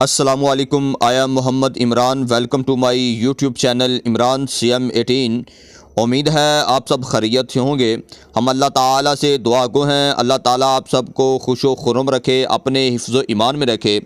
अस्सलामुअलैकुम। I am Mohammad Imran. Welcome to my YouTube channel Imran CM18। उम्मीद है आप सब खैरियत से होंगे। हम अल्लाह ताला से दुआ गो हैं, अल्लाह ताला आप सबको खुश व खुर्रम रखे, अपने हिफ्ज़ ईमान में रखे।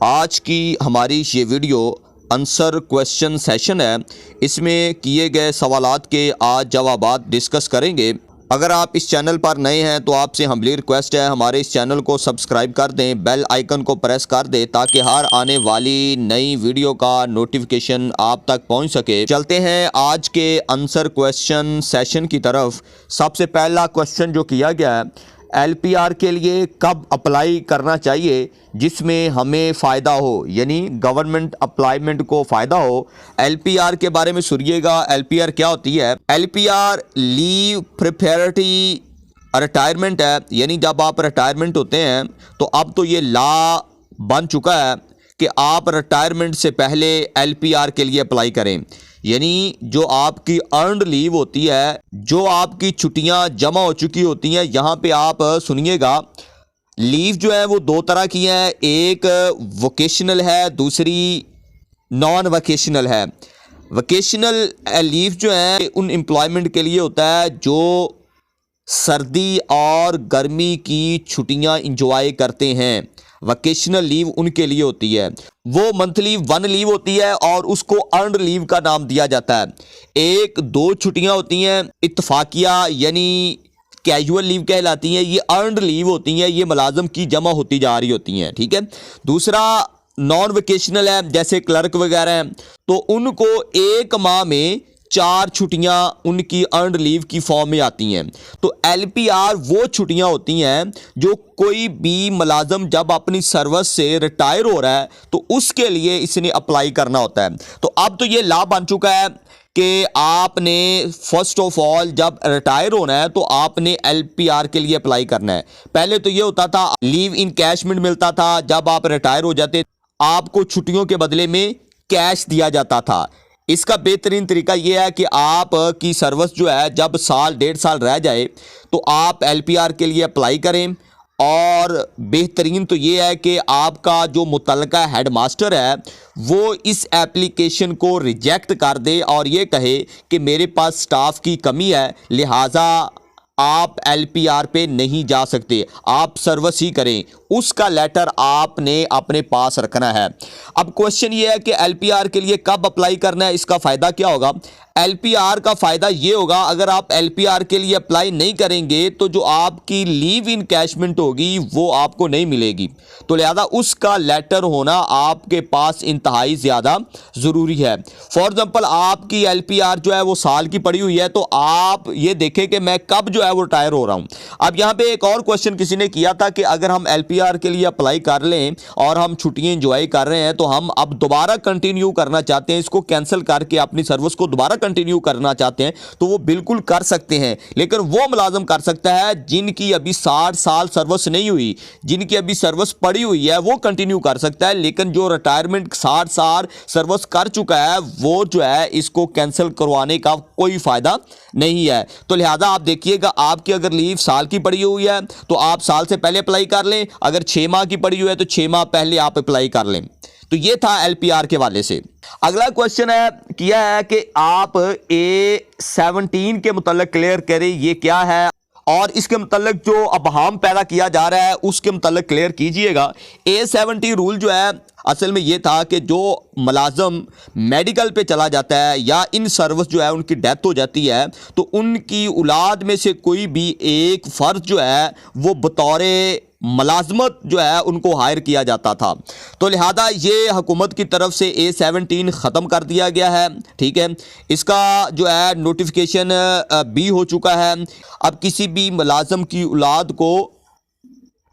आज की हमारी ये वीडियो आंसर क्वेश्चन सेशन है। इसमें किए गए सवालात के आज जवाबात डिस्कस करेंगे। अगर आप इस चैनल पर नए हैं तो आपसे हम्बली रिक्वेस्ट है, हमारे इस चैनल को सब्सक्राइब कर दें, बेल आइकन को प्रेस कर दें ताकि हर आने वाली नई वीडियो का नोटिफिकेशन आप तक पहुंच सके। चलते हैं आज के आंसर क्वेश्चन सेशन की तरफ। सबसे पहला क्वेश्चन जो किया गया है, LPR के लिए कब अप्लाई करना चाहिए जिसमें हमें फ़ायदा हो, यानी गवर्नमेंट अप्लाइमेंट को फ़ायदा हो। LPR के बारे में सुनिएगा। LPR क्या होती है? LPR लीव प्रिपेरिटी रिटायरमेंट है, यानी जब आप रिटायरमेंट होते हैं तो अब तो ये लॉ बन चुका है कि आप रिटायरमेंट से पहले LPR के लिए अप्लाई करें। यानी जो आपकी अर्नड लीव होती है, जो आपकी छुट्टियां जमा हो चुकी होती हैं, यहाँ पे आप सुनिएगा। लीव जो है वो दो तरह की हैं, एक वोकेशनल है, दूसरी नॉन वोकेशनल है। वोकेशनल लीव जो है उन एम्प्लॉयमेंट के लिए होता है जो सर्दी और गर्मी की छुट्टियां इंजॉय करते हैं। वोकेशनल लीव उनके लिए होती है, वो मंथली 1 लीव होती है और उसको अर्नड लीव का नाम दिया जाता है। एक 2 छुट्टियां होती हैं इत्तफाकिया, यानी कैजुअल लीव कहलाती हैं। ये अर्नड लीव होती हैं, ये मुलाजम की जमा होती जा रही होती हैं, ठीक है। दूसरा नॉन वोकेशनल है, जैसे क्लर्क वगैरह हैं, तो उनको 1 माह में 4 छुट्टियां उनकी अर्नड लीव की फॉर्म में आती हैं। तो LPR वो छुट्टियां होती हैं जो कोई भी मुलाजम जब अपनी सर्विस से रिटायर हो रहा है तो उसके लिए इसने अप्लाई करना होता है। तो अब तो ये लॉ बन चुका है कि आपने फर्स्ट ऑफ ऑल जब रिटायर होना है तो आपने LPR के लिए अप्लाई करना है। पहले तो ये होता था लीव इन कैशमेंट मिलता था, जब आप रिटायर हो जाते आपको छुट्टियों के बदले में कैश दिया जाता था। इसका बेहतरीन तरीका यह है कि आप की सर्विस जो है जब साल 1.5 साल रह जाए तो आप LPR के लिए अप्लाई करें। और बेहतरीन तो ये है कि आपका जो मुतल्लिका हेडमास्टर है वो इस एप्लीकेशन को रिजेक्ट कर दे और ये कहे कि मेरे पास स्टाफ की कमी है, लिहाजा आप LPR पे नहीं जा सकते, आप सर्विस ही करें। उसका लेटर आपने अपने पास रखना है। अब क्वेश्चन ये है कि LPR के लिए कब अप्लाई करना है, इसका फ़ायदा क्या होगा? LPR का फ़ायदा ये होगा, अगर आप LPR के लिए अप्लाई नहीं करेंगे तो जो आपकी लीव इन कैशमेंट होगी वो आपको नहीं मिलेगी। तो लिहाजा उसका लेटर होना आपके पास इंतहाई ज़्यादा ज़रूरी है। फॉर एग्जांपल आपकी LPR जो है वो साल की पड़ी हुई है, तो आप ये देखें कि मैं कब जो है वो रिटायर हो रहा हूँ। अब यहाँ पे एक और क्वेश्चन किसी ने किया था कि अगर हम LPR के लिए अप्लाई कर लें और हम छुट्टियाँ इंजॉय कर रहे हैं तो हम अब दोबारा कंटिन्यू करना चाहते हैं, इसको कैंसिल करके अपनी सर्विस को दोबारा कंटिन्यू करना चाहते हैं, तो वो बिल्कुल कर सकते हैं। लेकिन वो मुलाजम कर सकता है जिनकी अभी 60 साल सर्विस नहीं हुई, जिनकी अभी सर्विस पड़ी हुई है वो कंटिन्यू कर सकता है। लेकिन जो रिटायरमेंट 60 साल सर्विस कर चुका है वो जो है इसको कैंसिल करवाने का कोई फ़ायदा नहीं है। तो लिहाजा आप देखिएगा, आपकी अगर लीव साल की पड़ी हुई है तो आप साल से पहले अप्लाई कर लें, अगर 6 माह की पड़ी हुई है तो 6 माह पहले आप अप्लाई कर लें। तो ये था LPR के वाले से। अगला क्वेश्चन है किया है कि आप A17 के मुतल्लिक क्लियर करें, ये क्या है और इसके मुतल्लिक जो अबहाम पैदा किया जा रहा है उसके मुतल्लिक क्लियर कीजिएगा। A17 रूल जो है असल में ये था कि जो मुलाजम मेडिकल पे चला जाता है या इन सर्विस जो है उनकी डेथ हो जाती है तो उनकी औलाद में से कोई भी एक फ़र्द जो है वो बतौर मुलाजमत जो है उनको हायर किया जाता था। तो लिहाजा ये हुकूमत की तरफ से A17 ख़त्म कर दिया गया है, ठीक है। इसका जो है नोटिफिकेशन भी हो चुका है। अब किसी भी मुलाजम की औलाद को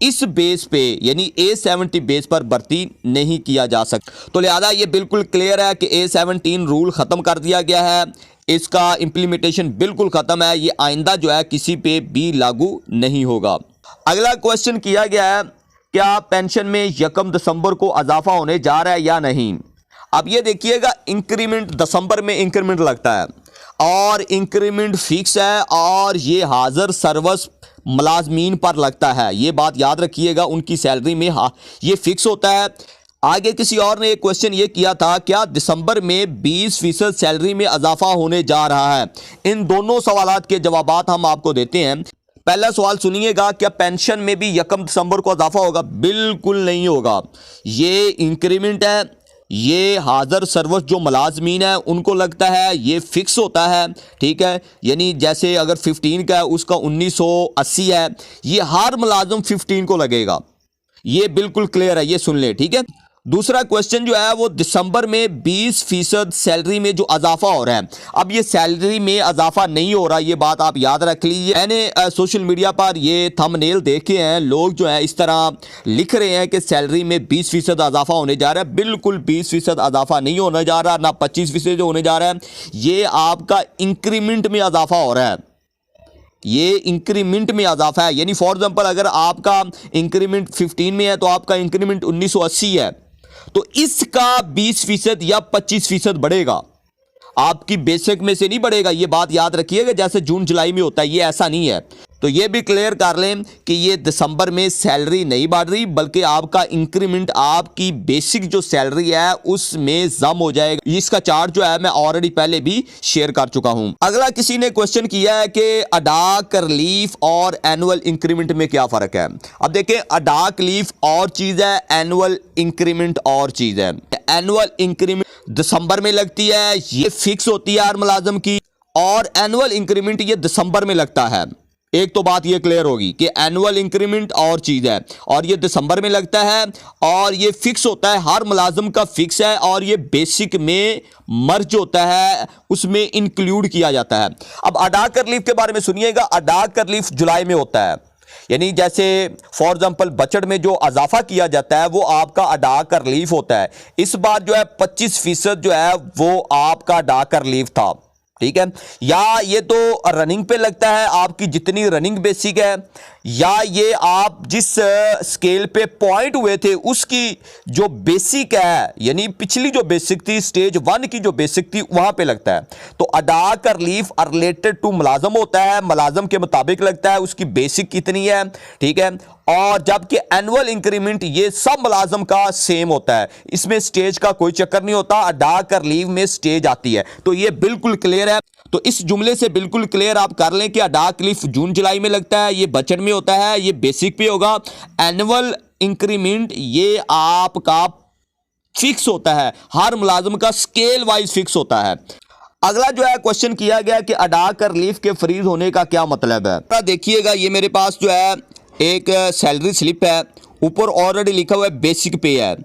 इस बेस पे यानी A70 बेस पर भर्ती नहीं किया जा सकता। तो लिहाजा ये बिल्कुल क्लियर है कि A17 रूल ख़त्म कर दिया गया है, इसका इम्प्लीमेंटेशन बिल्कुल ख़त्म है, ये आइंदा जो है किसी पे भी लागू नहीं होगा। अगला क्वेश्चन किया गया है, क्या पेंशन में 1 दिसंबर को इजाफा होने जा रहा है या नहीं? अब ये देखिएगा, इंक्रीमेंट दिसंबर में इंक्रीमेंट लगता है और इंक्रीमेंट फिक्स है और ये हाजिर सर्विस मुलाजमीन पर लगता है। ये बात याद रखिएगा, उनकी सैलरी में ये फिक्स होता है। आगे किसी और ने एक क्वेश्चन ये किया था, क्या दिसंबर में 20% सैलरी में इजाफा होने जा रहा है? इन दोनों सवालात के जवाबात हम आपको देते हैं। पहला सवाल सुनिएगा, क्या पेंशन में भी 1 दिसंबर को इजाफा होगा? बिल्कुल नहीं होगा। ये इंक्रीमेंट है, ये हाजिर सर्विस जो मुलाजमीन है उनको लगता है, ये फिक्स होता है, ठीक है। यानी जैसे अगर 15 का है उसका 1980 है, ये हर मुलाजिम 15 को लगेगा। ये बिल्कुल क्लियर है, ये सुन ले, ठीक है। दूसरा क्वेश्चन जो है वो दिसंबर में 20% सैलरी में जो इजाफा हो रहा है, अब ये सैलरी में इजाफा नहीं हो रहा, ये बात आप याद रख लीजिए। मैंने सोशल मीडिया पर ये थंबनेल देखे हैं, लोग जो है इस तरह लिख रहे हैं कि सैलरी में 20% इजाफा होने जा रहा है। बिल्कुल 20% इजाफा नहीं होने जा रहा, ना 25% होने जा रहा है। ये आपका इंक्रीमेंट में इजाफा हो रहा है, ये इंक्रीमेंट में इजाफा है। यानी फॉर एग्जांपल अगर आपका इंक्रीमेंट 15 में है तो आपका इंक्रीमेंट 1980 है, तो इसका 20% या 25% बढ़ेगा, आपकी बेसिक में से नहीं बढ़ेगा। ये बात याद रखिएगा, जैसे जून जुलाई में होता है, ये ऐसा नहीं है। तो ये भी क्लियर कर लें कि ये दिसंबर में सैलरी नहीं बढ़ रही, बल्कि आपका इंक्रीमेंट आपकी बेसिक जो सैलरी है उसमें जम हो जाएगा। इसका चार्ट जो है मैं ऑलरेडी पहले भी शेयर कर चुका हूं। अगला किसी ने क्वेश्चन किया है कि अडाक रिलीफ और एनुअल इंक्रीमेंट में क्या फर्क है। अब देखें, अडाक रिलीफ और चीज है, एनुअल इंक्रीमेंट और चीज है। एनुअल इंक्रीमेंट दिसंबर में लगती है, ये फिक्स होती है हर मुलाजिम की, और एनुअल इंक्रीमेंट ये दिसंबर में लगता है। एक तो बात ये क्लियर होगी कि एनुअल इंक्रीमेंट और चीज है, और ये दिसंबर में लगता है, और ये फिक्स होता है, हर मुलाजिम का फिक्स है, और ये बेसिक में मर्ज होता है, उसमें इंक्लूड किया जाता है। अब अडाक रिलीफ के बारे में सुनिएगा। अडाक रिलीफ जुलाई में होता है, यानी जैसे फॉर एग्जांपल बजट में जो इजाफा किया जाता है वो आपका अडाक रिलीफ होता है। इस बार जो है 25% जो है वो आपका अडाक रिलीफ था, ठीक है। या ये तो रनिंग पे लगता है, आपकी जितनी रनिंग बेसिक है, या ये आप जिस स्केल पे पॉइंट हुए थे उसकी जो बेसिक है, यानी पिछली जो बेसिक थी स्टेज 1 की जो बेसिक थी वहां पे लगता है। तो अडाक रिलीफ रिलेटेड टू मुलाजम होता है, मुलाजम के मुताबिक लगता है उसकी बेसिक कितनी है, ठीक है। और जबकि एनुअल इंक्रीमेंट ये सब मुलाजम का सेम होता है, इसमें स्टेज का कोई चक्कर नहीं होता। अडाक रिलीफ में स्टेज आती है, तो ये बिल्कुल क्लियर है। तो इस जुमले से बिल्कुल क्लियर आप कर लें कि अडाक रिलीफ जून जुलाई में लगता है, ये बजट में होता है, ये बेसिक पे होगा। एनुअल इंक्रीमेंट ये आपका फिक्स होता है, हर मुलाजिम का स्केल वाइज फिक्स होता है। अगला जो है क्वेश्चन किया गया कि अडाक रिलीफ के फ्रीज होने का क्या मतलब है। देखिएगा, ये मेरे पास जो है एक सैलरी स्लिप है, ऊपर ऑलरेडी लिखा हुआ है बेसिक पे है,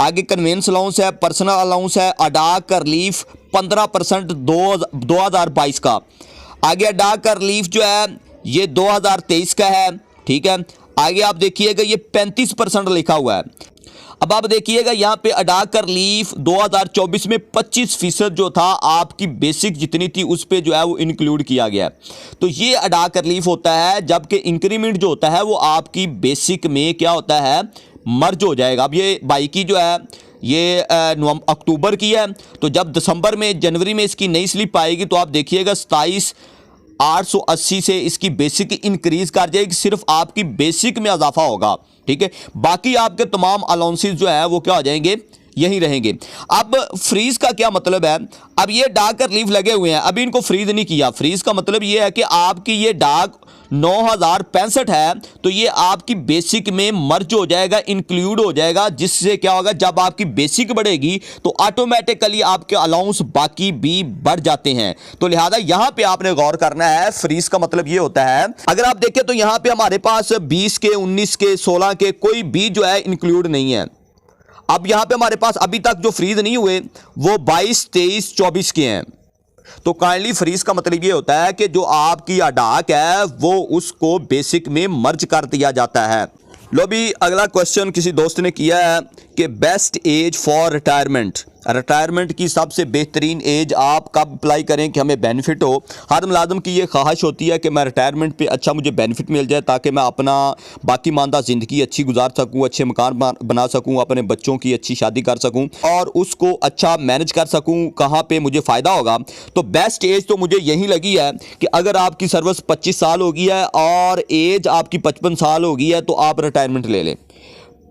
आगे कन्वेंस अलाउंस है, पर्सनल अलाउंस है, अडाक रिलीफ 15% 2022 का। आगे अडाक रिलीफ जो है ये 2023 का है, ठीक है। आगे आप देखिएगा ये 35% लिखा हुआ है। अब आप देखिएगा यहाँ पे अडाक रिलीफ 2024 में 25% जो था आपकी बेसिक जितनी थी उस पे जो है वो इंक्लूड किया गया। तो ये अडाक रिलीफ होता है, जबकि इंक्रीमेंट जो होता है वो आपकी बेसिक में क्या होता है, मर्ज हो जाएगा। अब ये बाई की जो है ये अक्टूबर की है, तो जब दिसंबर में जनवरी में इसकी नई स्लिप आएगी तो आप देखिएगा 27,880 से इसकी बेसिक इंक्रीज कर जाएगी, सिर्फ आपकी बेसिक में इजाफा होगा, ठीक है। बाकी आपके तमाम अलाउंसेस जो है वो क्या हो जाएंगे, यही रहेंगे। अब फ्रीज का क्या मतलब है। अब ये डाक रिलीफ लगे हुए हैं, अभी इनको फ्रीज नहीं किया। फ्रीज का मतलब ये है कि आपकी ये डाक 9065 है, तो ये आपकी बेसिक में मर्ज हो जाएगा, इंक्लूड हो जाएगा, जिससे क्या होगा, जब आपकी बेसिक बढ़ेगी तो ऑटोमेटिकली आपके अलाउंस बाकी भी बढ़ जाते हैं। तो लिहाजा यहां पे आपने गौर करना है। फ्रीज का मतलब ये होता है, अगर आप देखें तो यहां पे हमारे पास 20 के 19 के 16 के कोई भी जो है इंक्लूड नहीं है। अब यहां पे हमारे पास अभी तक जो फ्रीज नहीं हुए वो 22, 23, 24 के हैं। तो काइंडली फ्रीज का मतलब ये होता है कि जो आपकी अडाक है वो उसको बेसिक में मर्ज कर दिया जाता है। लो भी अगला क्वेश्चन किसी दोस्त ने किया है कि best age for retirement, retirement की सबसे बेहतरीन एज आप कब अप्लाई करें कि हमें बेनिफिट हो। हर मुलाजम की ये ख्वाहिश होती है कि मैं रिटायरमेंट पे अच्छा मुझे बेनिफिट मिल जाए, ताकि मैं अपना बाकी मानदा ज़िंदगी अच्छी गुजार सकूं, अच्छे मकान बना सकूं, अपने बच्चों की अच्छी शादी कर सकूं और उसको अच्छा मैनेज कर सकूं, कहाँ पे मुझे फ़ायदा होगा। तो बेस्ट एज तो मुझे यही लगी है कि अगर आपकी सर्विस 25 साल हो गई है और एज आपकी 55 साल हो गई है तो आप रिटायरमेंट ले लें।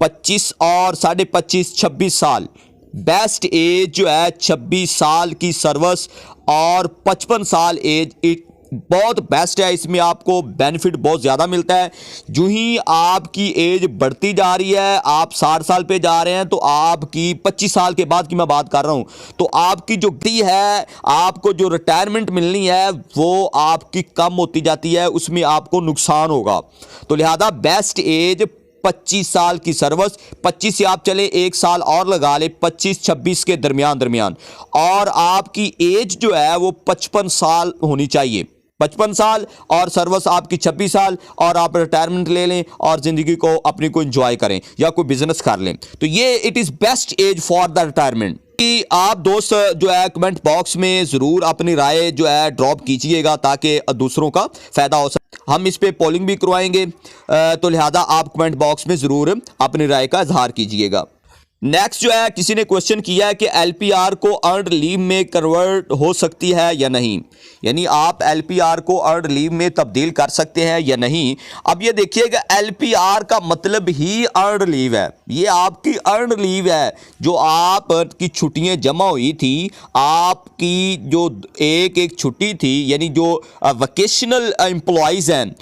25 और 25.5 26 साल। बेस्ट एज जो है 26 साल की सर्विस और 55 साल एज बहुत बेस्ट है। इसमें आपको बेनिफिट बहुत ज़्यादा मिलता है। जो ही आपकी एज बढ़ती जा रही है, आप 60 साल पे जा रहे हैं, तो आपकी 25 साल के बाद की मैं बात कर रहा हूं, तो आपकी जो डी है, आपको जो रिटायरमेंट मिलनी है वो आपकी कम होती जाती है, उसमें आपको नुकसान होगा। तो लिहाजा बेस्ट एज 25 साल की सर्विस, 25 से आप चले 1 साल और लगा ले, 25-26 के दरमियान और आपकी एज जो है वो 55 साल होनी चाहिए। 55 साल और सर्विस आपकी 26 साल और आप रिटायरमेंट ले लें और ज़िंदगी को अपनी को एंजॉय करें या कोई बिजनेस कर लें। तो ये it is best age for the retirement. कि आप दोस्त जो है कमेंट बॉक्स में ज़रूर अपनी राय जो है ड्रॉप कीजिएगा ताकि दूसरों का फ़ायदा हो सके। हम इस पे पोलिंग भी करवाएंगे, तो लिहाजा आप कमेंट बॉक्स में ज़रूर अपनी राय का इजहार कीजिएगा। नेक्स्ट जो है किसी ने क्वेश्चन किया है कि एलपीआर को अर्नड लीव में कन्वर्ट हो सकती है या नहीं, यानी आप एलपीआर को अर्नड लीव में तब्दील कर सकते हैं या नहीं। अब ये देखिएगा, एलपीआर का मतलब ही अर्नड लीव है। ये आपकी अर्नड लीव है जो आप की छुट्टियां जमा हुई थी, आपकी जो एक छुट्टी थी, यानी जो वोकेशनल एम्प्लॉयज़ हैं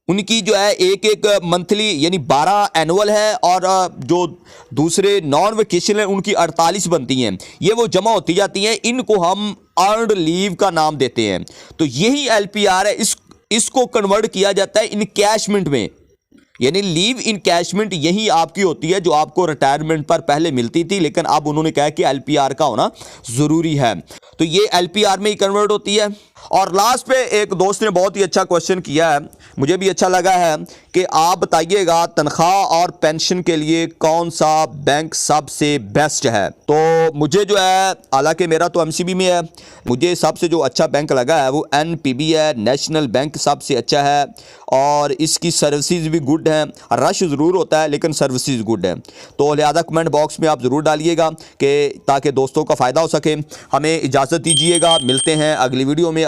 उनकी जो है एक मंथली यानी 12 एनुअल है और जो दूसरे नॉन वेकेशन है उनकी 48 बनती हैं। ये वो जमा होती जाती हैं, इनको हम अर्नड लीव का नाम देते हैं। तो यही एलपीआर है, इसको कन्वर्ट किया जाता है इनकैशमेंट में, यानी लीव इनकैशमेंट यही आपकी होती है जो आपको रिटायरमेंट पर पहले मिलती थी, लेकिन अब उन्होंने कहा कि एलपीआर का होना ज़रूरी है, तो ये एलपीआर में ही कन्वर्ट होती है। और लास्ट पे एक दोस्त ने बहुत ही अच्छा क्वेश्चन किया है, मुझे भी अच्छा लगा है कि आप बताइएगा तनख्वाह और पेंशन के लिए कौन सा बैंक सबसे बेस्ट है। तो मुझे जो है, हालांकि मेरा तो एमसीबी में है, मुझे सबसे जो अच्छा बैंक लगा है वो एनपीबी है, नेशनल बैंक सबसे अच्छा है और इसकी सर्विसेज भी गुड हैं। रश ज़रूर होता है लेकिन सर्विसेज गुड है। तो लिहाजा कमेंट बॉक्स में आप ज़रूर डालिएगा कि ताकि दोस्तों का फ़ायदा हो सके। हमें इजाज़त दीजिएगा, मिलते हैं अगली वीडियो में